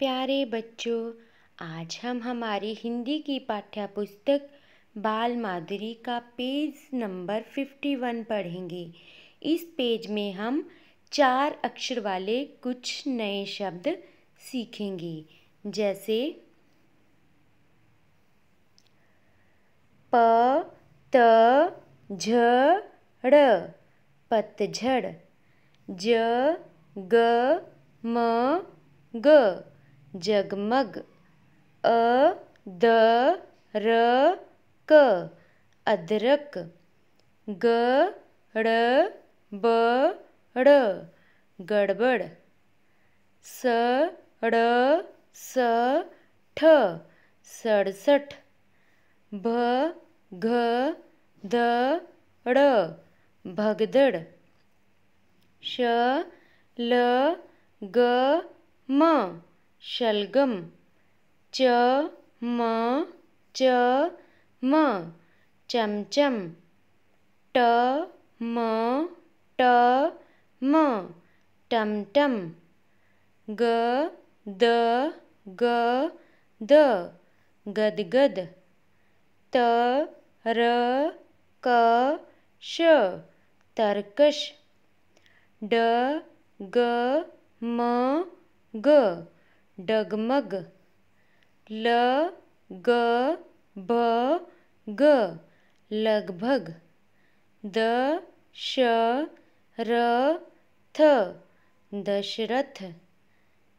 प्यारे बच्चों, आज हम हमारी हिंदी की पाठ्य पुस्तक बाल माधुरी का पेज नंबर 51 पढ़ेंगे। इस पेज में हम 4 अक्षर वाले कुछ नए शब्द सीखेंगे, जैसे प त झ ड़ पतझड़, ज ग म ग जगमग, अ द र क अदरक, ग ड़ ब ड़ गड़बड़, स ड़ स ठ सड़सठ, भ घ ध ड़ भगदड़, श ल ग म शलगम, च म च म चमचम, ट म ट म टमटम, ग द ग द गदगद, त र क श तरकश, ड ग म ग डगमग, ल ग भ ग लगभग, द श र थ दशरथ,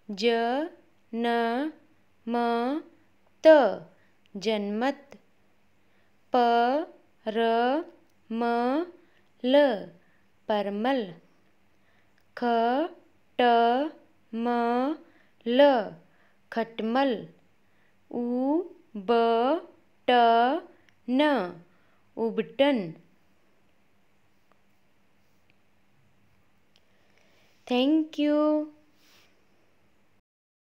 ज न म त जनमत, प र म ल परमल, ख ट म ल खटमल, उ ब ट न उबटन। Thank you.